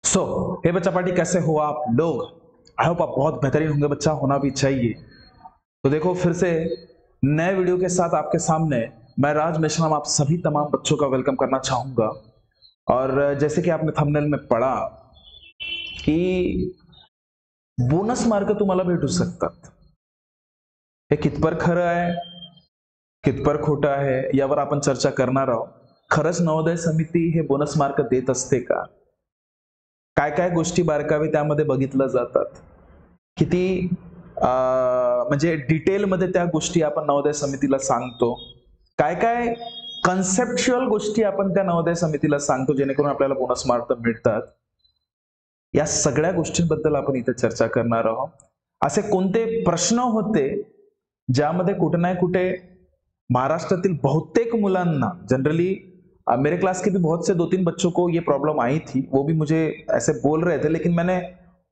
So हे बच्चा party, कैसे हो आप लोग? आई होप आप बहुत बेहतरीन होंगे बच्चा, होना भी चाहिए। तो देखो फिर से नए वीडियो के साथ आपके सामने मैं राज मेश्राम आप सभी तमाम बच्चों का वेलकम करना चाहूंगा। और जैसे कि आपने थंबनेल में पढ़ा की बोनस मार्क तुम्हाला भेटू शकतात। हे कितपर खरं आहे, कितपर खोटं आहे यावर आपण चर्चा करणार आहोत। खरंच नवोदय समिती हे बोनस मार्क देत असते का? काय काय गोष्टी बारकावे त्यामध्ये बघितल्या जातात, किती म्हणजे डिटेलमध्ये त्या गोष्टी आपण नवोदय समितीला सांगतो, काय काय कन्सेप्च्युअल गोष्टी आपण त्या नवोदय समितीला सांगतो जेणेकरून आपल्याला बोनस मार्क मिळतात। या सगळ्या गोष्टींबद्दल आपण इथे चर्चा करणार आहोत। असे कोणते प्रश्न होते ज्यामध्ये कुठे ना कुठे महाराष्ट्रातील बहुतेक मुलांना, जनरली मेरे क्लास के भी बहुत से 2-3 बच्चों को ये प्रॉब्लम आई थी, वो भी मुझे ऐसे बोल रहे थे, लेकिन मैंने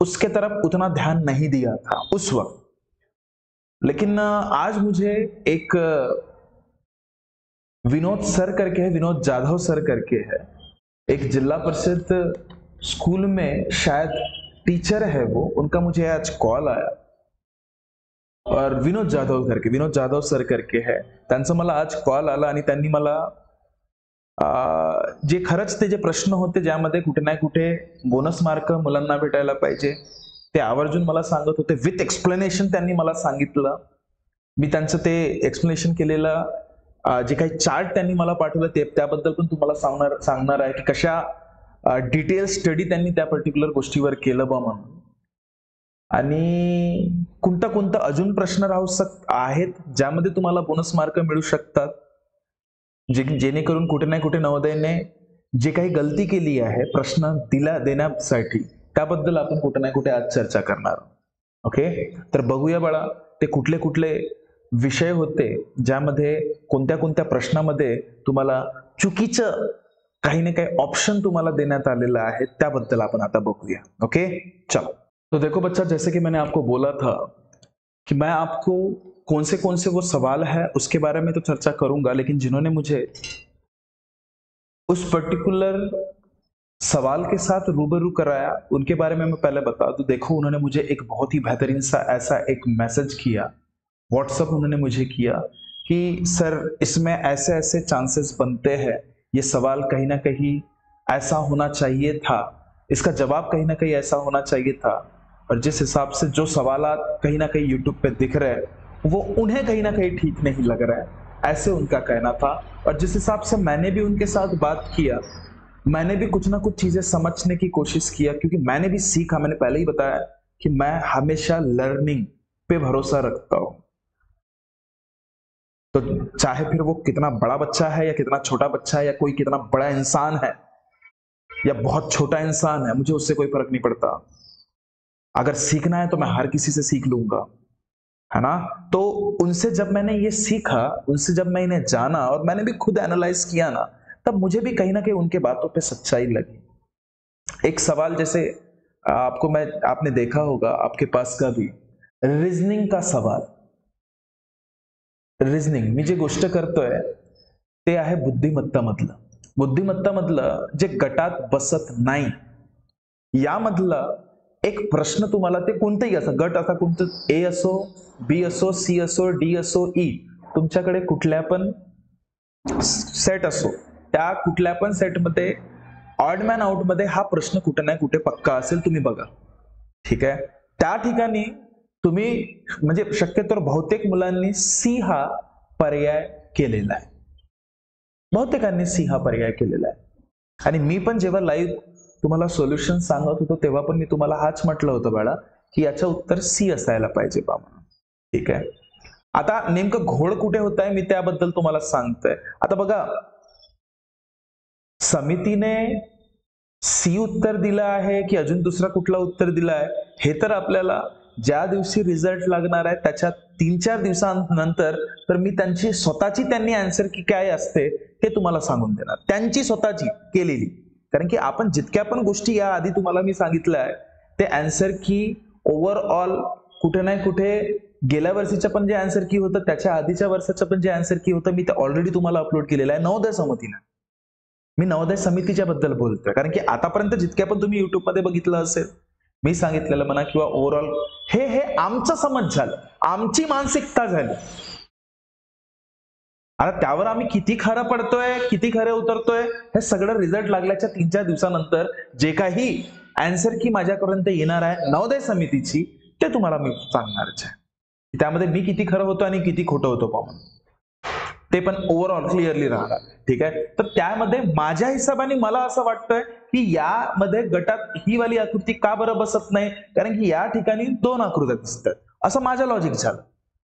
उसके तरफ उतना ध्यान नहीं दिया था उस वक्त। लेकिन आज मुझे एक विनोद सर करके है, विनोद जाधव सर करके है, एक जिला परिषद स्कूल में शायद टीचर है वो, उनका मुझे आज कॉल आया। और विनोद जाधव सर करके है, त्यांचा मला आज कॉल आला आणि त्यांनी मला जे खरंच ते जे प्रश्न होते ज्यामध्ये कुठे ना कुठे बोनस मार्क मुलांना भेटायला पाहिजे ते आवर्जून मला सांगत होते, विथ एक्सप्लेनेशन त्यांनी मला सांगितलं। मी त्यांचं ते एक्सप्लेनेशन केलेलं जे काही चार्ट त्यांनी मला पाठवलं ते त्याबद्दल पण तुम्हाला सांगणार आहे की कशा डिटेल स्टडी त्यांनी त्या पर्टिक्युलर गोष्टीवर केलं बा म्हणून। आणि कोणता कोणता अजून प्रश्न राहू आहेत ज्यामध्ये तुम्हाला बोनस मार्क मिळू शकतात, जेणेकरून कुठे ना कुठे नवोदयने जे काही गलती केली आहे प्रश्न देण्यासाठी त्याबद्दल आपण कुठे ना कुठे आज चर्चा करणार। ओके, तर बघूया बाळा ते कुठले कुठले विषय होते ज्यामध्ये कोणत्या कोणत्या प्रश्नामध्ये तुम्हाला चुकीचं काही ना काही ऑप्शन तुम्हाला देण्यात आलेला आहे, त्याबद्दल आपण आता बघूया। ओके, चलो। तो देखो बच्चा, जैसे कि मैंने आपको बोला था कि मैं आपको कौन से वो सवाल है उसके बारे में तो चर्चा करूंगा, लेकिन जिन्होंने मुझे उस पर्टिकुलर सवाल के साथ रूबरू कराया उनके बारे में मैं पहले बता दूं। देखो, उन्होंने मुझे एक बहुत ही बेहतरीन सा ऐसा एक मैसेज किया, व्हाट्सएप उन्होंने मुझे किया कि सर इसमें ऐसे ऐसे चांसेस बनते हैं, ये सवाल कहीं ना कहीं ऐसा होना चाहिए था, इसका जवाब कहीं ना कहीं ऐसा होना चाहिए था, और जिस हिसाब से जो सवालात कहीं ना कहीं यूट्यूब पे दिख रहे हैं वो उन्हें कहीं ना कहीं ठीक नहीं लग रहा है, ऐसे उनका कहना था। और जिस हिसाब से मैंने भी उनके साथ बात किया, मैंने भी कुछ ना कुछ चीजें समझने की कोशिश किया, क्योंकि मैंने भी सीखा। मैंने पहले ही बताया कि मैं हमेशा लर्निंग पे भरोसा रखता हूं। तो चाहे फिर वो कितना बड़ा बच्चा है या कितना छोटा बच्चा है, या कोई कितना बड़ा इंसान है या बहुत छोटा इंसान है, मुझे उससे कोई फर्क नहीं पड़ता। अगर सीखना है तो मैं हर किसी से सीख लूंगा, है ना। तो उनसे जब मैंने ये सीखा, उनसे जब मैं इन्हें जाना और मैंने भी खुद एनालाइज किया ना, तब मुझे भी कहीं ना कहीं उनके बातों पे सच्चाई लगी। एक सवाल जैसे आपने देखा होगा आपके पास का भी रीजनिंग का सवाल। रीजनिंग मी जे गोष्ट करतोय ते आहे बुद्धिमत्तामधलं। बुद्धिमत्तामधलं जे गटात बसत नाही यामधलं एक प्रश्न तुम्हाला, ते कोणताही असा गट, असा कोणतं ए असो, बी असो, सी असो, डी असो, ई, तुमच्याकडे कुठल्या पण सेट असो, त्या कुठल्या पण सेटमध्ये ऑड मॅन आउट मध्ये हा प्रश्न कुठे ना कुठे पक्का असेल, तुम्ही बघा। ठीक आहे, त्या ठिकाणी तुम्ही म्हणजे शक्यतो बहुतेक मुलांनी सी हा पर्याय केलेला आहे, बहुतेकांनी सी हा पर्याय केलेला आहे। आणि मी पण जेव्हा लाईव्ह तुम्हाला सोल्युशन सांगत होतो तेव्हा पण मी तुम्हाला हाच म्हटलं होतं बाळा की याचं उत्तर सी असायला पाहिजे बा म्हणून। ठीक आहे, आता नेमकं घोळ कुठे होत आहे मी त्याबद्दल तुम्हाला सांगतोय। आता बघा, समितीने सी उत्तर दिलं आहे की अजून दुसरा कुठला उत्तर दिला आहे हे तर आपल्याला ज्या दिवशी रिझल्ट लागणार आहे त्याच्या 3-4 दिवसांनंतर तर मी त्यांची स्वतःची त्यांनी आन्सर की काय असते ते तुम्हाला सांगून देणार, त्यांची स्वतःची केलेली। कारण की आपण जितक्या पण गोष्टी या आधी तुम्हाला मी सांगितलं आहे ते आन्सर की ओव्हरऑल कुठे ना कुठे गेल्या वर्षीचं पण जे आन्सर की होतं त्याच्या आधीच्या वर्षाचं पण जे आन्सर की होतं मी ते ऑलरेडी तुम्हाला अपलोड केलेलं आहे नवोदय समितीने। मी नवोदय समितीच्या बद्दल बोलतोय, कारण की आतापर्यंत जितक्या पण तुम्ही युट्यूबमध्ये बघितलं असेल, मी सांगितलेलं म्हणा किंवा ओव्हरऑल हे आमचा समज झालं, आमची मानसिकता झाली. आता त्यावर आम्ही किती खरं पडतोय, किती खरे उतरतोय, हे सगळं रिझल्ट लागल्याच्या 3-4 दिवसानंतर जे काही आन्सर की माझ्यापर्यंत येणार आहे नवोदय समितीची, ते तुम्हाला मी सांगणारच आहे. त्यामध्ये मी किती खरं होतो आणि किती खोटं होतो पाहून, ते पण ओव्हरऑल क्लिअरली राहणार. ठीक आहे. तर त्यामध्ये माझ्या हिशोबाने मला असं वाटतंय की यामध्ये गटात ही वाली आकृती का बरं बसत नाही, कारण की या ठिकाणी 2 आकृत्या दिसतात, असं माझं लॉजिक झालं.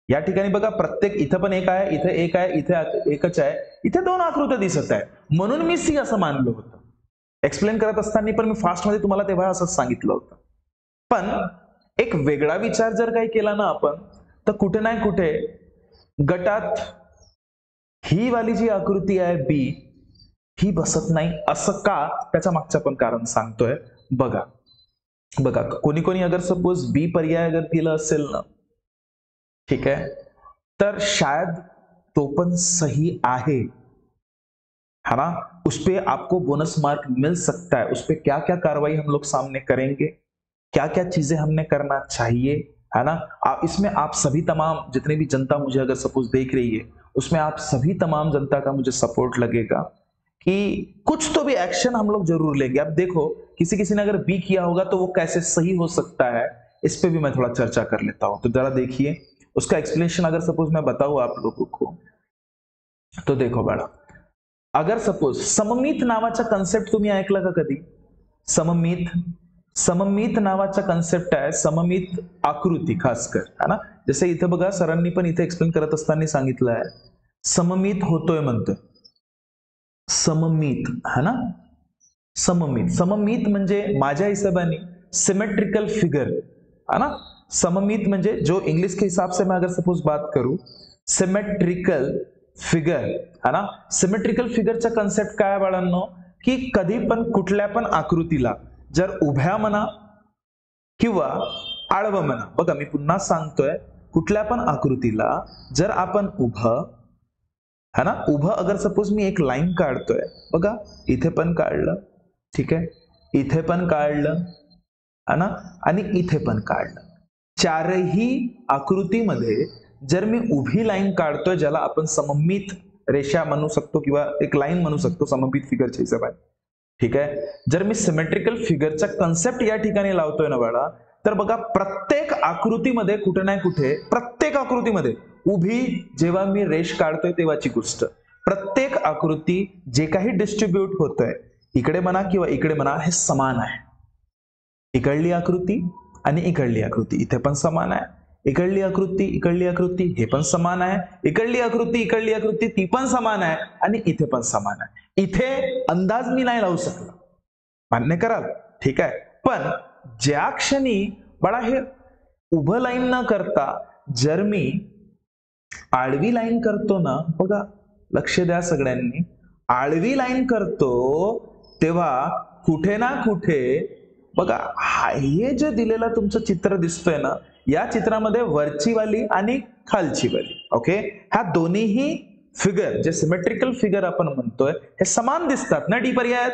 या ठिकाणी बघा, प्रत्येक इथं पण एक आहे, इथे एक आहे, इथे एकच आहे, इथे 2 आकृत्या दिसत आहे, म्हणून मी सी असं मानलं होतं. एक्सप्लेन करत असताना पण मी फास्टमध्ये तुम्हाला तेव्हा असंच सांगितलं होतं. पण एक वेगळा विचार जर काही केला ना आपण, तर कुठे ना कुठे गटात ही वाली जी आकृती आहे बी, ही बसत नाही. असं का, त्याच्या मागचं पण कारण सांगतोय. बघा बघा, कोणी कोणी अगर सपोज बी पर्याय अगर दिला असेल ना, ठीक है, तर शायद तो पण सही आहे, है ना. उस पे आपको बोनस मार्क मिल सकता है. उस पे क्या क्या कार्रवाई हम लोग सामने करेंगे, क्या क्या चीजें हमने करना चाहिए, है ना. इसमें आप सभी तमाम जितने भी जनता मुझे अगर सपोज देख रही है, उसमें आप सभी तमाम जनता का मुझे सपोर्ट लगेगा कि कुछ तो भी एक्शन हम लोग जरूर लेंगे. अब देखो, किसी किसी ने अगर बी किया होगा तो वो कैसे सही हो सकता है, इस पे भी मैं थोड़ा चर्चा कर लेता हूं. तो जरा देखिए, उसका एक्सप्लेनेशन अगर सपोज मैं बताऊं आप लोगों को, तो देखो बाळा, अगर सपोज सममित नावाचा कन्सेप्ट तुम्ही ऐकला का कधी? सममित सममित नावाचा कन्सेप्ट आहे, सममित आकृती खासकर, है ना. जसे इथं बघा, सरांनी पण इथे एक्सप्लेन करत असताना सांगितलं आहे, सममित होतोय म्हणतोय, सममित, है ना. सममित सममित म्हणजे माझ्या हिशोबाने सिमेट्रिकल फिगर, है ना. सममित म्हणजे जो इंग्लिश के हिसाब से मैं अगर सपोज बात करूं, सिमेट्रिकल फिगर, है ना. सिमेट्रिकल फिगरचा कन्सेप्ट काय आहे बाळांनो, की कधी पण कुठल्या पण आकृतीला जर उभ्या म्हणा किंवा आडवं म्हणा, बघा मी पुन्हा सांगतोय, कुठल्या पण आकृतीला जर आपण उभं, है ना, उभं अगर सपोज मी एक लाईन काढतोय, बघा इथे पण काढलं, ठीक आहे, इथे पण काढलं, है ना, आणि इथे पण काढलं. चारही आकृतीमध्ये जर मी उभी लाईन काढतोय, ज्याला आपण सममित रेषा म्हणू शकतो किंवा एक लाईन म्हणू शकतो सममित फिगरच्या हिशोबाने, ठीक आहे. जर मी सिमेट्रिकल फिगरचा कन्सेप्ट या ठिकाणी लावतोय ना बाळा, तर बघा प्रत्येक आकृतीमध्ये कुठे ना कुठे, प्रत्येक आकृतीमध्ये उभी जेव्हा मी रेष काढतोय तेव्हाची गोष्ट, प्रत्येक आकृती जे काही डिस्ट्रीब्यूट होतोय, इकडे म्हणा किंवा इकडे म्हणा, हे समान आहे. इकडली आकृती आणि इकडली आकृती इथे पण समान आहे, इकडली आकृती हे पण समान आहे, इकडली आकृती ती पण समान आहे, आणि इथे पण समान आहे. इथे अंदाज मी नाही लावू शकला, मान्य कराल, ठीक आहे. पण ज्या क्षणी बाळा हे उभं लाईन न करता जर मी आडवी लाईन करतो ना, बघा लक्ष द्या सगळ्यांनी, आडवी लाईन करतो तेव्हा कुठे ना कुठे बघा, हे जे दिलेलं तुमचं चित्र दिसतोय ना, या चित्रामध्ये वरची वाली आणि खालची वाली, ओके, ह्या दोन्हीही फिगर जे सिमेट्रिकल फिगर आपण म्हणतोय, हे समान दिसतात ना डी पर्यायात.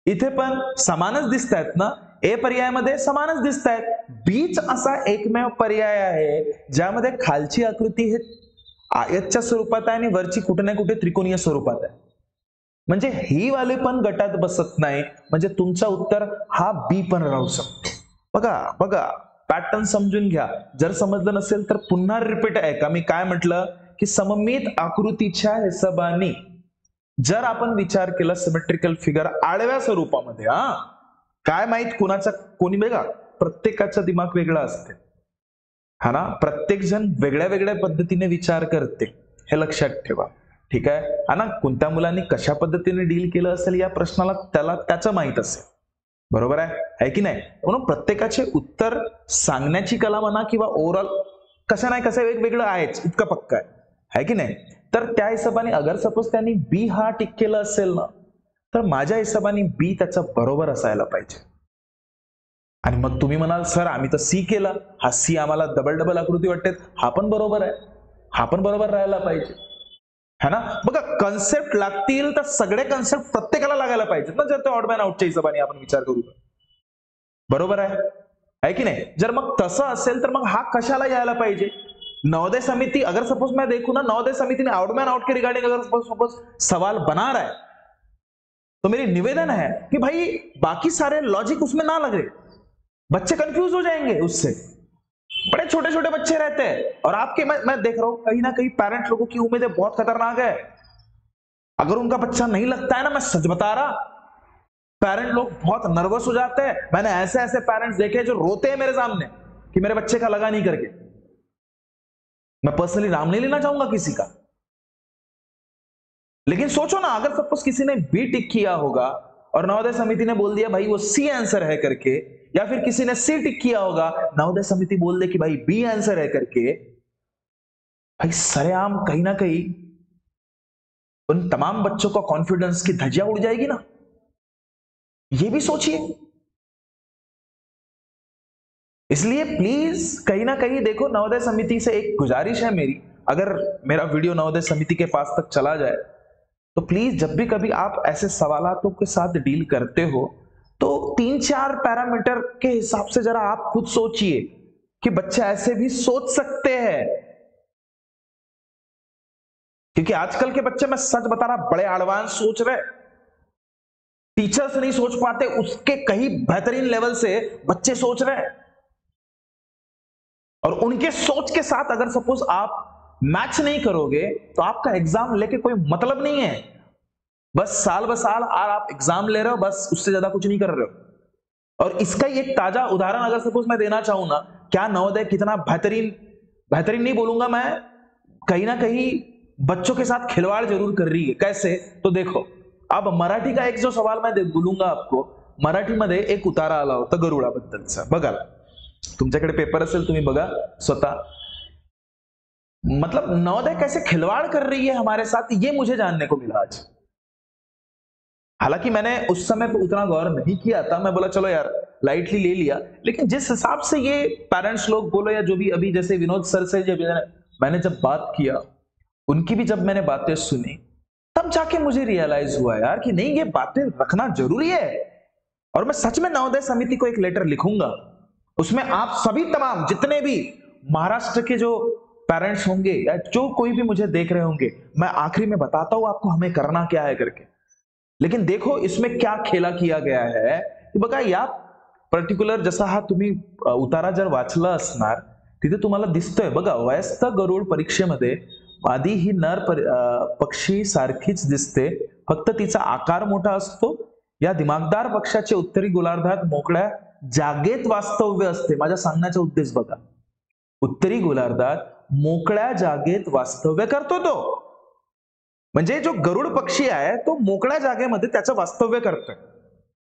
इथे पण समानच दिसतायत ना, ए पर्यायामध्ये समानच दिसतायत. बीच असा एकमेव पर्याय आहे ज्यामध्ये खालची आकृती हे आयतच्या स्वरूपात आहे आणि वरची कुठे ना कुठे त्रिकोणीय स्वरूपात आहे. म्हणजे ही वाले पण गटात बसत नाही, म्हणजे तुमचं उत्तर हा बी पण राहू शकतो. बघा बघा, पॅटर्न समजून घ्या. जर समजलं नसेल तर पुन्हा रिपीट आहे का, मी काय म्हटलं की सममित आकृतीच्या हिशोबाने जर आपण विचार केला सिमेट्रिकल फिगर आडव्या स्वरूपामध्ये, काय माहित कुणाचा, कोणी बघा प्रत्येकाचा दिमाग वेगळा असते, हा ना, प्रत्येक जण वेगळ्या वेगळ्या पद्धतीने विचार करते, हे लक्षात ठेवा, ठीक आहे. ना, कोणत्या मुलांनी कशा पद्धतीने डील केलं असेल या प्रश्नाला, त्याला त्याचं माहित असेल, बरोबर आहे की नाही. म्हणून प्रत्येकाचे उत्तर सांगण्याची कला म्हणा किंवा ओव्हरऑल कशा नाही कसं वेगवेगळं आहेच, इतकं पक्क आहे की नाही. तर त्या हिशोबाने अगर सपोज त्यांनी बी हा टिक केलं असेल ना, तर माझ्या हिशोबाने बी त्याचा बरोबर असायला पाहिजे. आणि मग तुम्ही म्हणाल सर आम्ही तर सी केला, हा सी आम्हाला डबल डबल आकृती वाटते, हा पण बरोबर आहे, हा पण बरोबर राहायला पाहिजे, है ना? बघा, कन्सेप्ट लागतील तर सगळे कन्सेप्ट प्रत्येकाला लागायला पाहिजेत ना, जर ते ऑड मॅन आउटच्या हिशोबाने आपण विचार करू तर. बरोबर आहे की नहीं? जर मग तसं असेल तर मग हा कशाला यायला पाहिजे? नवोदय समिति, अगर सपोज मैं देखूं ना, नवोदय समिति ने आउट मैन आउट के रिगार्डिंग अगर सपोज सवाल बना रहा है, तो मेरी निवेदन है कि भाई बाकी सारे लॉजिक उसमें ना लगे, बच्चे कंफ्यूज हो जाएंगे उससे। बड़े छोटे छोटे बच्चे रहते हैं और आपके, मैं देख रहा हूं कहीं ना कहीं पेरेंट्स लोगों की उम्मीदें बहुत खतरनाक है। अगर उनका बच्चा नहीं लगता है ना, मैं सच बता रहा, पेरेंट लोग बहुत नर्वस हो जाते हैं। मैंने ऐसे ऐसे पेरेंट्स देखे जो रोते हैं मेरे सामने कि मेरे बच्चे का लगा नहीं करके। मैं पर्सनली नाम नहीं लेना चाहूंगा किसी का, लेकिन सोचो ना, अगर सपोज किसी ने बी टिक किया होगा और नवोदय समिति ने बोल दिया भाई वो सी आंसर है करके, या फिर किसी ने सी टिक किया होगा, नवोदय समिति बोल दे कि भाई बी आंसर है करके, भाई सरेआम कहीं ना कहीं उन तमाम बच्चों का कॉन्फिडेंस की धज्जियां उड़ जाएगी ना। ये भी सोचिए। इसलिए प्लीज कहीं ना कहीं देखो, नवोदय समिति से एक गुजारिश है मेरी, अगर मेरा वीडियो नवोदय समिति के पास तक चला जाए तो प्लीज जब भी कभी आप ऐसे सवालों के साथ डील करते हो तो 3-4 पैरामीटर के हिसाब से जरा आप खुद सोचिए कि बच्चे ऐसे भी सोच सकते हैं। क्योंकि आजकल के बच्चे, मैं सच बता रहा, बड़े एडवांस सोच रहे, टीचर्स नहीं सोच पाते उसके कहीं बेहतरीन लेवल से बच्चे सोच रहे हैं। और उनके सोच के साथ अगर सपोज आप मैच नहीं करोगे तो आपका एग्जाम लेके कोई मतलब नहीं है। बस साल ब साल आप एग्जाम ले रहे हो, बस उससे ज्यादा कुछ नहीं कर रहे हो। और इसका ही एक ताजा उदाहरण अगर सपोज मैं देना चाहूं ना, क्या नवोदय कितना बेहतरीन नहीं बोलूंगा मैं, कहीं ना कहीं बच्चों के साथ खिलवाड़ जरूर कर रही है। कैसे? तो देखो, अब मराठी का एक जो सवाल मैं बोलूंगा आपको, मराठीमध्ये एक उतारा आला होता गरुडाबद्दलचा, बघा तुमच्याकडे पेपर असेल तुम्ही बघा स्वतः। मतलब नवोदय कैसे खिलवाड़ कर रही है हमारे साथ, ये मुझे जानने को मिला आज। हालांकि मैंने उस समय पे उतना गौर नहीं किया था, मैं बोला चलो यार लाइटली ले लिया, लेकिन जिस हिसाब से ये पेरेंट्स लोग बोलो या जो भी, अभी जैसे विनोद सर से जब मैंने जब बात किया, उनकी भी जब मैंने बातें सुनी, तब जाके मुझे रियलाइज हुआ यार कि नहीं, ये बातें रखना जरूरी है। और मैं सच में नवोदय समिति को एक लेटर लिखूंगा, उसमें आप सभी तमाम जितने भी महाराष्ट्र के जो पेरेंट्स होंगे या जो कोई भी मुझे देख रहे होंगे, मैं आखिरी में बताता हूं आपको हमें करना क्या है करके। लेकिन देखो इसमें क्या खेला किया गया है की बघा, या पर्टिक्युलर जसा हा तुम्ही उतारा जर वाचला असणार, तिथे तुम्हाला दिसतोय बघा, वयस्क गरुड परीक्षेमध्ये आधी ही नर पक्षी सारखीच दिसते, फक्त तिचा आकार मोठा असतो। या दिमागदार पक्षाचे उत्तरी गोलार्धात मोकळ्या जागेत वास्तव्य असते। माझ्या सांगण्याचा उद्देश बघा, उत्तरी गोलार्धात मोकळ्या जागेत वास्तव्य करतो तो, म्हणजे जो गरुड पक्षी आहे तो मोकळ्या जागेमध्ये त्याचं वास्तव्य करतोय,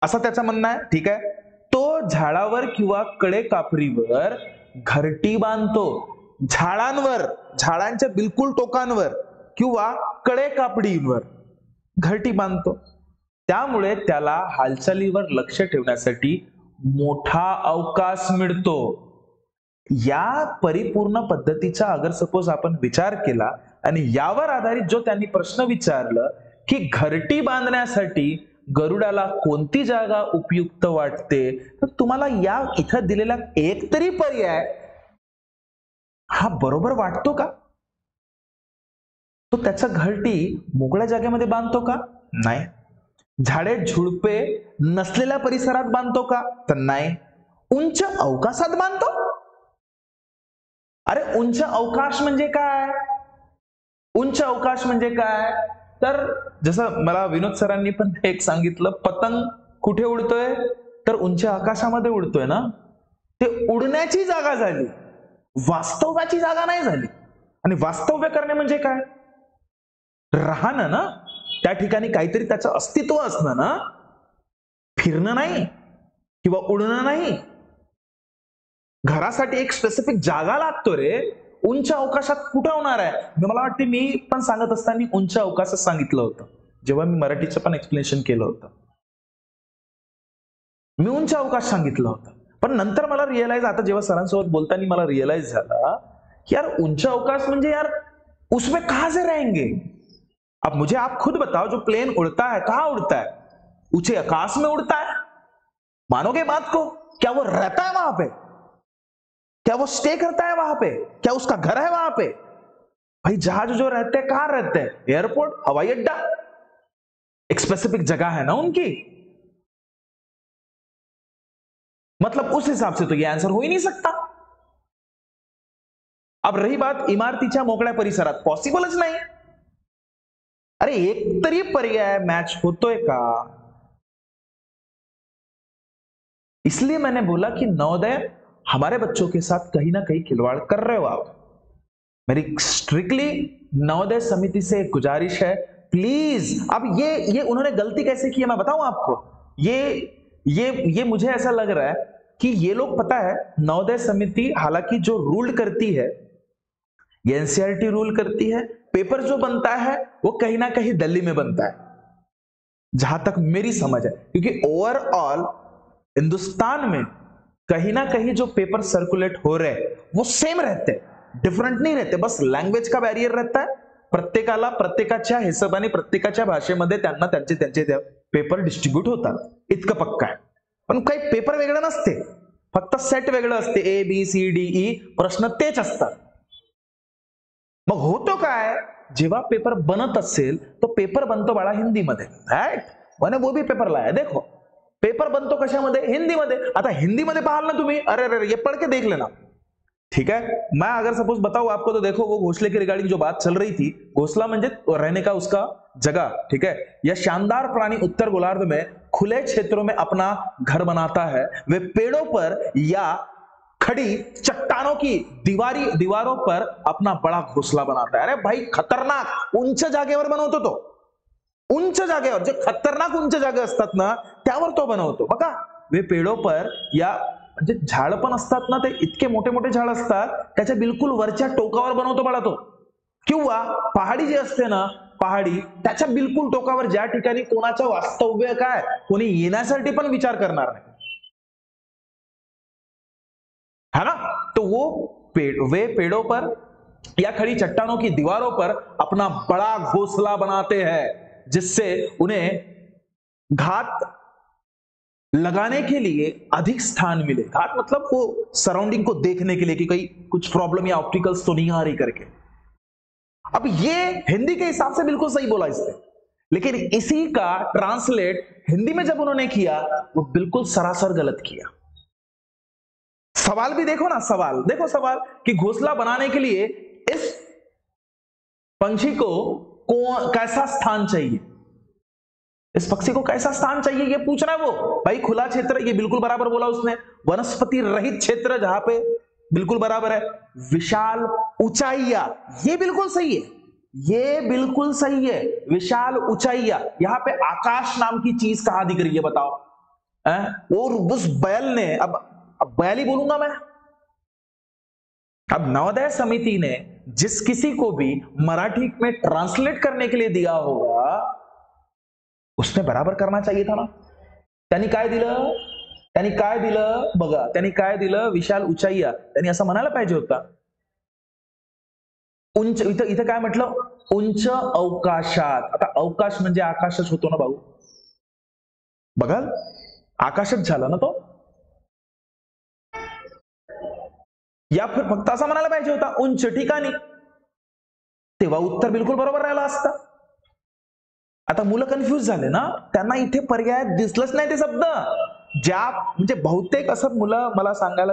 असं त्याचं म्हणणं आहे। ठीक आहे, तो झाडावर किंवा कडे कापरीवर घरटी बांधतो, झाडांवर, झाडांच्या बिलकुल टोकांवर किंवा कडे कापडीवर घरटी बांधतो। त्यामुळे त्याला हालचालीवर लक्ष ठेवण्यासाठी मोठा अवकाश मिळतो। या परिपूर्ण पद्धतीचा अगर सपोज आपण विचार केला आणि यावर आधारित जो त्यांनी प्रश्न विचारलं की घरटी बांधण्यासाठी गरुडाला कोणती जागा उपयुक्त वाटते, तर तुम्हाला या इथं दिलेला एक तरी पर्याय हा बरोबर वाटतो का? तो त्याचा घरटी मोकळ्या जागेमध्ये बांधतो का? नाही। झाडे झुडपे नसलेल्या परिसरात बांधतो का? तर नाही। उंच अवकाशात बांधतो? अरे उंच अवकाश म्हणजे काय? उंच अवकाश म्हणजे काय? तर जसं मला विनोद सरांनी पण एक सांगितलं, पतंग कुठे उडतोय? तर उंच आकाशामध्ये उडतोय ना। ते उडण्याची जागा झाली, वास्तव्याची जागा नाही झाली। आणि वास्तव्य करणे म्हणजे काय? राहणं ना, त्या ठिकाणी काहीतरी त्याचं अस्तित्व असणं ना, फिरणं नाही किंवा उडणं नाही। घरासाठी एक स्पेसिफिक जागा लागतो रे, उंच अवकाशात कुठं होणार आहे? मला वाटते मी पण सांगत असताना उंच अवकाशात सांगितलं होतं, जेव्हा मी मराठीचं पण एक्सप्लेनेशन केलं होतं, मी उंच अवकाश सांगितलं होतं। पण नंतर मला रिअलाइज, आता जेव्हा सरांसोबत बोलताना मला रिअलाइज झाला की यार उंच अवकाश म्हणजे यार उसमें कहां से रहेंगे, अब मुझे आप खुद बताओ, जो प्लेन उड़ता है कहां उड़ता है? ऊंचे आकाश में उड़ता है। मानोगे बात को? क्या वो रहता है वहां पे? क्या वो स्टे करता है वहां पे? क्या उसका घर है वहां पे? भाई जहाज जो रहते हैं कहां रहते हैं? एयरपोर्ट, हवाई अड्डा, एक स्पेसिफिक जगह है ना उनकी। मतलब उस हिसाब से तो ये आंसर हो ही नहीं सकता। अब रही बात इमारतीच्या मोकळ्या परिसरात, पॉसिबलच नाही। अरे एक तरी पर्याय मॅच होतोय का? इसलिए मैंने बोला कि नवोदय हमारे बच्चों के साथ कहीं ना कहीं खिलवाड़ कर रहे हो आप। मेरी स्ट्रिक्टली नवोदय समिति से एक गुजारिश है, प्लीज। अब ये उन्होंने गलती कैसे की है मैं बताऊं आपको। ये मुझे ऐसा लग रहा है कि ये लोग, पता है, नवोदय समिति हालांकि जो रूल करती है, ये एनसीईआरटी रूल करती है, पेपर जो बनता है वो कहीं ना कहीं दिल्ली में बनता है, जहां तक मेरी समझ है। क्योंकि ओवरऑल हिंदुस्तान में कहीं ना कहीं जो पेपर सर्कुलेट हो रहे वो सेम रहते, डिफरंट नहीं रहते, बस लँग्वेज का बॅरियर रहता है। प्रत्येकाला प्रत्येकाच्या हिशोबाने प्रत्येकाच्या भाषेमध्ये त्यांना त्यांचे पेपर डिस्ट्रीब्यूट होतात, इतकं पक्का आहे। पण काही पेपर वेगळं नसते, फक्त सेट वेगळं असते, A B C D E, प्रश्न तेच असतात। मग होतो काय, जेव्हा पेपर बनत असेल तो पेपर बनतो बाळा हिंदीमध्ये, राइट? मैंने वो भी पेपर लाया, देखो पेपर बनतो कशामध्ये? हिंदीमध्ये। आता हिंदीमध्ये पाहाल ना तुम्ही, अरे अरे ये पढ़ के देख लेना, ठीक है? मैं अगर सपोज बताऊं आपको तो देखो, वो घोंसले की रिगार्डिंग जो बात चल रही थी, घोंसला म्हणजे रहने का उसका जगह, ठीक है? यह शानदार प्राणी उत्तर गोलार्ध में खुले क्षेत्रों में अपना घर बनाता है। वे पेड़ों पर या खड़ी चट्टानों की दीवारों पर अपना बड़ा घोंसला बनाता है। अरे भाई खतरनाक उंच जागेवर बनवतो तो, उंच जागेवर, जे खतरनाक उंच जागे असतात ना त्यावर तो बनवतो बघा। वे पेड़ों पर या म्हणजे झाड पण असतात ना, ते इतके मोठे मोठे झाड असतात, त्याच्या बिलकुल वरच्या टोकावर बनवतो बाळा तो। किंवा पहाडी जी असते ना, पहाडी, त्याच्या बिलकुल टोकावर, ज्या ठिकाणी कोणाचं वास्तव्य काय, कोणी येण्यासाठी पण विचार करणार नाही, है ना? तो वे पेड़ों पर या खड़ी चट्टानों की दीवारों पर अपना बड़ा घोंसला बनाते हैं, जिससे उन्हें घात लगाने के लिए अधिक स्थान मिले। घात मतलब वो सराउंडिंग को देखने के लिए कि कहीं कुछ प्रॉब्लम या ऑप्टिकल्स तो नहीं आ रही करके। अब ये हिंदी के हिसाब से बिल्कुल सही बोला इसने, लेकिन इसी का ट्रांसलेट हिंदी में जब उन्होंने किया वो बिल्कुल सरासर गलत किया। सवाल भी देखो ना, सवाल देखो, सवाल कि घोंसला बनाने के लिए इस पंछी को कैसा स्थान चाहिए, इस पक्षी को कैसा स्थान चाहिए, ये पूछ रहा है वो। भाई खुला क्षेत्र, ये बिल्कुल बराबर बोला उसने। वनस्पति रहित क्षेत्र, जहां पे बिल्कुल बराबर है। विशाल ऊंचाइया, ये बिल्कुल सही है, ये बिल्कुल सही है। विशाल ऊंचाइया, यहां पे आकाश नाम की चीज कहां दिख रही है बताओ? और उस बैल ने, अब बैल ही बोलूंगा मैं। अब नवोदय समिति ने जिस किसी को भी मराठी में ट्रांसलेट करने के लिए दिया होगा, उसने बराबर करना चाहिए था ना। त्यांनी काय दिलं? त्यांनी काय दिलं बघा, त्यांनी काय दिलं? विशाल ऊंचाइया, त्यांनी असं म्हणायला पाहिजे होता। उंच, इथं काय म्हटलं? उंच अवकाशात। आता अवकाश म्हणजे आकाशच होतो ना भाऊ, बघाल आकाशच झालं ना तो, या फिर फक्त असं म्हणायला पाहिजे होता उंच ठिकाणी, तेव्हा उत्तर बिलकुल बरोबर राहिलं असतं। आता मुलं कन्फ्यूज झाले ना, त्यांना इथे पर्याय दिसलंच नाही ते शब्द। ज्या म्हणजे बहुतेक असं मुलं मला सांगायला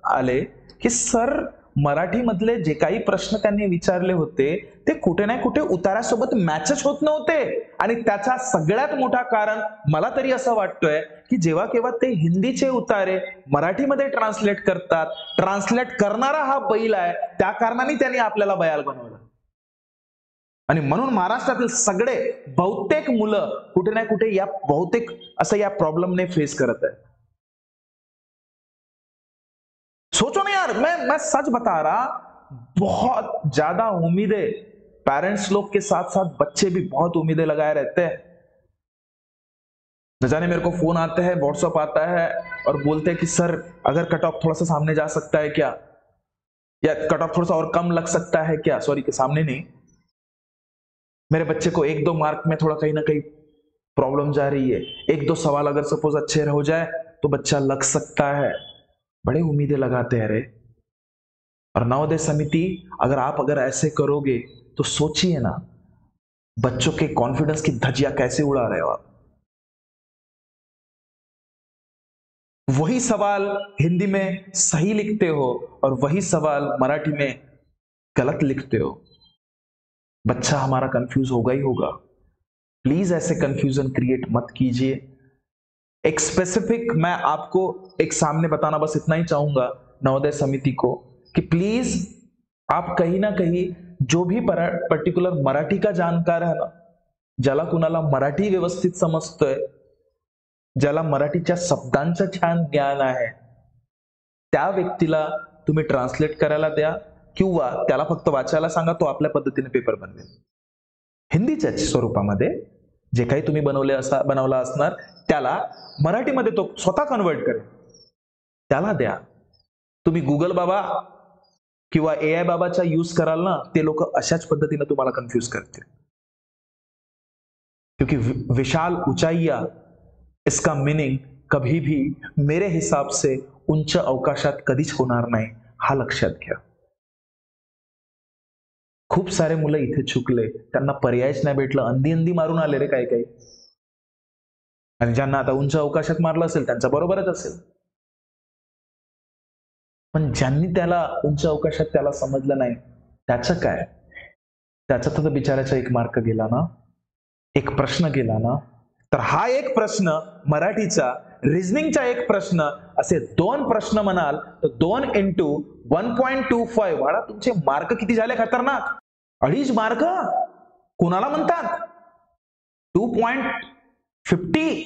आले की सर, मराठी मधले जे काही प्रश्न त्यांनी विचारले होते ते कुठे ना कुठे उतारासोबत मॅचच होत नव्हते। आणि त्याचा सगळ्यात मोठा कारण मला तरी असं वाटतोय की जेव्हा केव्हा ते हिंदीचे उतारे मराठीमध्ये ट्रान्सलेट करतात, ट्रान्सलेट करणारा हा बैल आहे, त्या कारणाने त्यांनी आपल्याला बयाल बनवलं। आणि म्हणून महाराष्ट्रातील सगळे बहुतेक मुलं कुठे ना कुठे या बहुतेक असं या प्रॉब्लमने फेस करत आहे। सोचो ना यार, मैं सच बता रहा, बहुत ज्यादा उम्मीदें पेरेंट्स लोग के साथ साथ बच्चे भी बहुत उम्मीदें लगाए रहते हैं। न जाने मेरे को फोन आते हैं, व्हाट्सएप आता है और बोलते हैं कि सर अगर कट ऑफ थोड़ा सा सामने जा सकता है क्या, या कट ऑफ थोड़ा सा और कम लग सकता है क्या, सॉरी के सामने नहीं, मेरे बच्चे को 1-2 मार्क में थोड़ा कहीं ना कहीं प्रॉब्लम जा रही है, 1-2 सवाल अगर सपोज अच्छे हो जाए तो बच्चा लग सकता है, बड़े उम्मीदें लगाते हैं रे। और नवोदय समिति अगर ऐसे करोगे तो सोचिए ना, बच्चों के कॉन्फिडेंस की धज्जियां कैसे उड़ा रहे हो आप। वही सवाल हिंदी में सही लिखते हो और वही सवाल मराठी में गलत लिखते हो, बच्चा हमारा कंफ्यूज होगा ही होगा। प्लीज ऐसे कंफ्यूजन क्रिएट मत कीजिए। एक स्पेसिफिक मैं आपको एक सामने बताना बस इतना ही चाहूंगा नवोदय समिति को कि प्लीज आप कहीं ना कहीं जो भी पर्टिक्युलर मराठी का जानकार है ना, ज्याला कुणाला मराठी व्यवस्थित समजतोय, ज्याला मराठीच्या शब्दांचं छान ज्ञान आहे, त्या व्यक्तीला तुम्ही ट्रान्सलेट करायला द्या किंवा त्याला फक्त वाचायला सांगा, तो आपल्या पद्धतीने पेपर बनवेल। हिंदीच्या स्वरूपामध्ये जे काही तुम्ही बनवला असणार त्याला मराठीमध्ये तो स्वतः कन्वर्ट करेल, त्याला द्या। तुम्ही गुगल बाबा किंवा एआय बाबाचा यूज कराल ना, ते लोक अशाच पद्धतीने तुम्हाला कन्फ्यूज करतील। क्योंकि विशाल ऊंचाइयां इसका मीनिंग कभी भी मेरे हिसाब से उंच अवकाशात कधीच होणार नाही, हा लक्षात घ्या। खूप सारे मुलं इथे चुकले, त्यांना पर्यायच नाही भेटलं, अंधी अंधी मारून आले रे काही काही। आणि ज्यांना आता उंच अवकाशात मारलं असेल त्यांचं बरोबरच असेल, पण ज्यांनी त्याला उंच अवकाशात त्याला समजलं नाही त्याचं काय? त्याचा तर बिचाराचा 1 मार्क गेला ना, 1 प्रश्न गेला ना। तर हा 1 प्रश्न मराठीचा, रिझनिंगचा 1 प्रश्न, असे 2 प्रश्न म्हणाल तर 2 × 1.25 वाढा, तुमचे मार्क किती झाले खतरनाक? 2.5 मार्क कोणाला म्हणतात? 2.50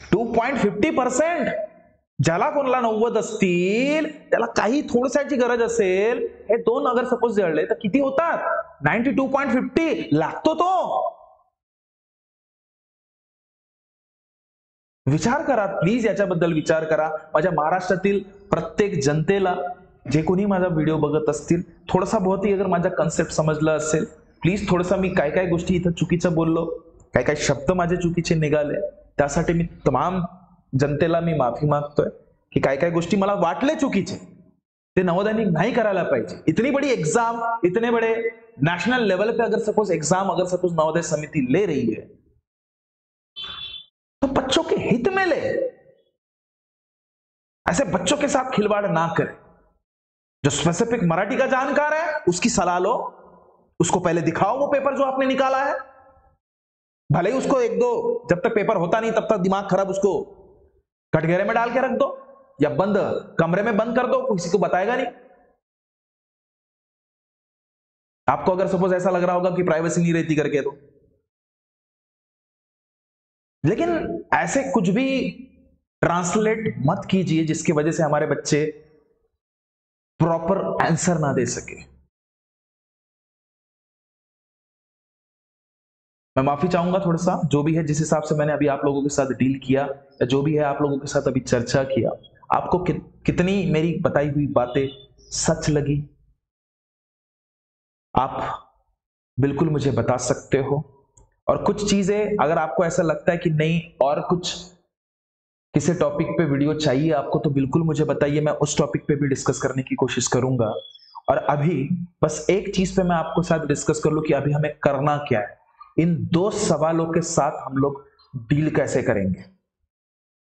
2.50%। ज्याला कोणाला 90 असतील त्याला काही थोडसाची गरज असेल, हे 2 अगर सपोज जळले तर किती होतात? 92.50 लागतो तो। विचार करा प्लीज, याच्याबद्दल विचार करा। माझ्या महाराष्ट्रातील प्रत्येक जनतेला, जे कोणी माझा व्हिडिओ बघत असतील, थोडासा बहुतही अगर माझा कन्सेप्ट समजला असेल, प्लीज थोडासा मी काय काय गोष्टी इथं चुकीचं बोललो, काय काय शब्द माझे चुकीचे निघाले, त्यासाठी मी तमाम जनतेला मी माफी मागतोय की काय काय गोष्टी मला वाटले चुकीचे, ते नवोदयनी नहीं करायला पाहिजे। इतनी बड़ी एग्जाम, इतने बड़े नेशनल लेवल पे अगर सपोज एग्जाम नवोदय समिति ले रही है तो बच्चों के हित में ले, ऐसे बच्चों के साथ खिलवाड़ ना करें। जो स्पेसिफिक मराठी का जानकार है उसकी सलाह लो, उसको पहले दिखाओ वो पेपर जो आपने निकाला है, भले ही उसको 1-2 जब तक पेपर होता नहीं तब तक दिमाग खराब उसको कटघरे में डाल के रख दो या बंद कमरे में बंद कर दो, किसी को बताएगा नहीं। आपको अगर सपोज ऐसा लग रहा होगा कि प्राइवेसी नहीं रहती करके, तो लेकिन ऐसे कुछ भी ट्रांसलेट मत कीजिए जिसकी वजह से हमारे बच्चे प्रॉपर आंसर ना दे सके। मैं माफी चाहूंगा थोड़ा सा, जो भी है जिस हिसाब से मैंने अभी आप लोगों के साथ डील किया या जो भी है आप लोगों के साथ अभी चर्चा किया, आपको कितनी मेरी बताई हुई बातें सच लगी, आप बिल्कुल मुझे बता सकते हो। और कुछ चीजें अगर आपको ऐसा लगता है कि नहीं और कुछ किसी टॉपिक पे वीडियो चाहिए आपको, तो बिल्कुल मुझे बताइए, मैं उस टॉपिक पे भी डिस्कस करने की कोशिश करूंगा। और अभी बस एक चीज पे मैं आपको साथ डिस्कस कर लूं कि अभी हमें करना क्या है, इन 2 सवालों के साथ हम लोग डील कैसे करेंगे।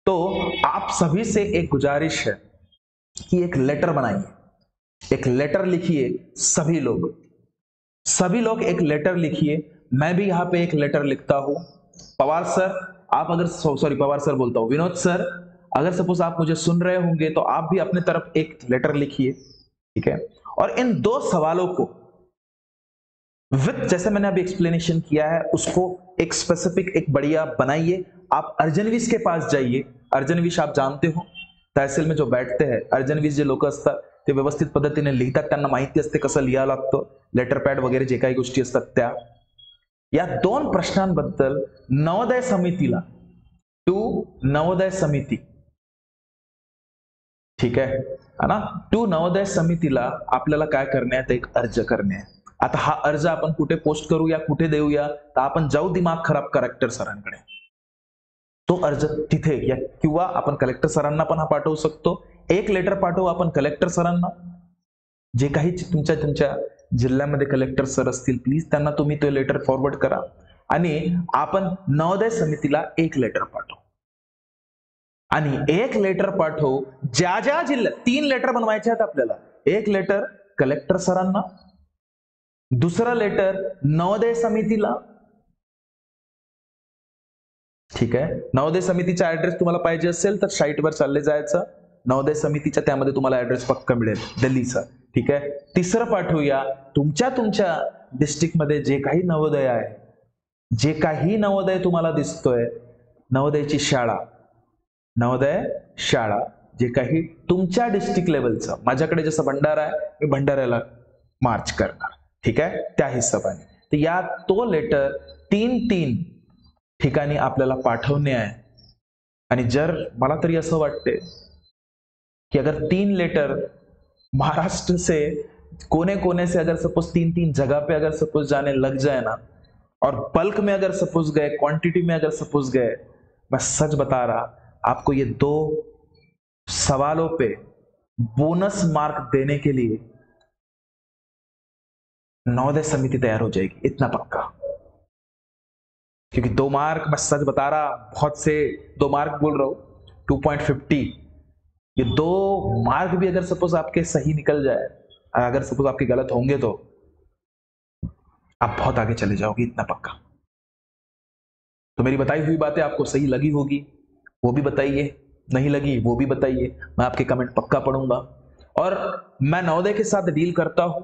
तो आप सभी से एक गुजारिश है कि एक लेटर बनाइए, एक लेटर लिखिए, सभी लोग एक लेटर लिखिए। मैं भी यहां पे एक लेटर लिखता हूं। पवार सर, आप अगर पवार सर बोलता हूं, विनोद सर, अगर सपोज आप मुझे सुन रहे होंगे तो आप भी अपने तरफ एक लेटर लिखिए, ठीक है। और इन 2 सवालों को विद, जैसे मैंने अभी एक्सप्लेनेशन किया है, उसको एक स्पेसिफिक एक बढ़िया बनाइए। आप अर्जनविश के पास जाइए। अर्जनविश आप जानते हो, तहसील में जो बैठते हैं अर्जनविश जे लोक असतात ते व्यवस्थित पद्धतीने लिहितात, त्यांना माहिती असते कसं लिहावं लागतं, लेटर पॅड वगैरे जे काही गोष्टी असतात त्या। या 2 प्रश्नांबद्दल नवोदय समितीला, टू नवोदय समिती, ठीक है ना, टू नवोदय समितीला आपल्याला काय करण्यात एक अर्ज करणे आहे। आता हा अर्ज आपण कुठे पोस्ट करूया, कुठे देऊया, तर आपण जाऊ दिमाग खराब कलेक्टर सरांकडे. तो अर्ज तिथे या किंवा आपण कलेक्टर सरांना पण हा पाठवू शकतो. एक लेटर पाठवू आपण कलेक्टर सरांना. जे काही तुमच्या जिल्ह्यामध्ये कलेक्टर सर असतील, प्लीज त्यांना तुम्ही तो लेटर फॉरवर्ड करा आणि आपण नवोदय समितीला एक लेटर पाठवू. आणि एक लेटर पाठवू ज्या जिल्ह्यात 3 लेटर बनवायचे आहेत आपल्याला. एक लेटर कलेक्टर सरांना, दुसरं लेटर नवोदय समितीला. ठीक आहे. नवोदय समितीचा ऍड्रेस तुम्हाला पाहिजे असेल तर साईटवर चालले जायचं. नवोदय समितीच्या त्यामध्ये तुम्हाला ऍड्रेस पक्का मिळेल दिल्लीचा. ठीक आहे. तिसरं पाठवूया तुमच्या डिस्ट्रिक्टमध्ये जे काही नवोदय आहे, जे काही नवोदय तुम्हाला दिसतोय, नवोदयची शाळा, नवोदय शाळा जे काही तुमच्या डिस्ट्रिक्ट लेवलचं. माझ्याकडे जसं भंडारा आहे, मी भंडाऱ्याला मार्च करणार. ठीक आहे. त्या हिशोबाने तर या तो लेटर 3 ठिकाणी आपल्याला पाठवणे आहे. आणि जर मला तरी असं वाटते कि अगर 3 लेटर महाराष्ट्र से कोने से अगर सपोज 3 जगह पे अगर सपोज जाने लग जाए ना, और बल्क में अगर सपोज गए, क्वांटिटी में अगर सपोज गए, मैं सच बता रहा आपको ये 2 सवालों पे बोनस मार्क देने के लिए नवोदय समिति तैयार हो जाएगी, इतना पक्का. क्योंकि 2 मार्क, मैं सच बता रहा, बहुत से 2 मार्क बोल रहा हूं, 2.50. ये 2 मार्क भी अगर सपोज आपके सही निकल जाए, अगर सपोज आपके गलत होंगे तो आप बहुत आगे चले जाओगे, इतना पक्का. तो मेरी बताई हुई बातें आपको सही लगी होगी, वो भी बताइए. नहीं लगी वो भी बताइए, मैं आपके कमेंट पक्का पढ़ूंगा. और मैं नवोदय के साथ डील करता हूं.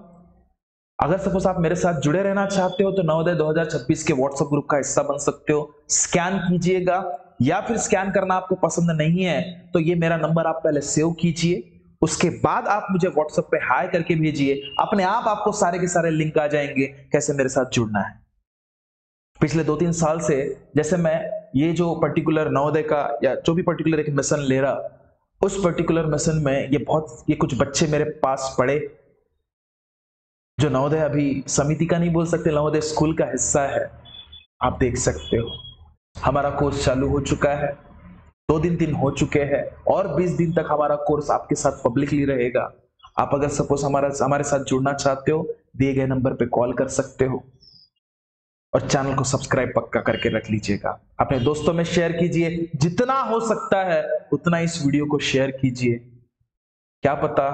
अगर सपोज आप मेरे साथ जुड़े रहना चाहते हो तो नवोदय 2026 के व्हाट्सएप ग्रुप का हिस्सा बन सकते हो. स्कैन कीजिएगा, या फिर स्कैन करना आपको पसंद नहीं है तो ये मेरा नंबर आप पहले सेव कीजिए. उसके बाद आप मुझे व्हाट्सएप पे हाय करके भेजिए. अपने आप आपको सारे के सारे लिंक आ जाएंगे कैसे मेरे साथ जुड़ना है. पिछले 2-3 साल से जैसे मैं ये जो पर्टिकुलर नवोदय का या जो भी पर्टिकुलर एक मिशन ले रहा, उस पर्टिकुलर मिशन में ये कुछ बच्चे मेरे पास पढ़े जो नवोदय अभी समिति का नहीं बोल सकते, नवोदय स्कूल का हिस्सा है. आप देख सकते हो हमारा कोर्स चालू हो चुका है. 2 दिन हो चुके हैं और 20 दिन तक हमारा कोर्स आपके साथ पब्लिकली रहेगा. आप अगर सपोज हमारे साथ जुड़ना चाहते हो, दिए गए नंबर पे कॉल कर सकते हो. और चैनल को सब्सक्राइब पक्का करके रख लीजिएगा. अपने दोस्तों में शेयर कीजिए, जितना हो सकता है उतना इस वीडियो को शेयर कीजिए. क्या पता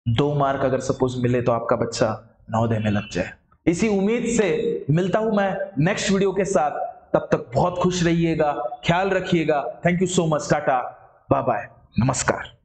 2 मार्क अगर सपोज मिले तो आपका बच्चा नवोदय में लग जाए. इसी उम्मीद से मिलता हूं मैं नेक्स्ट वीडियो के साथ. तब तक बहुत खुश रहिएगा, ख्याल रखिएगा. Thank you so much. Tata, bye bye, नमस्कार.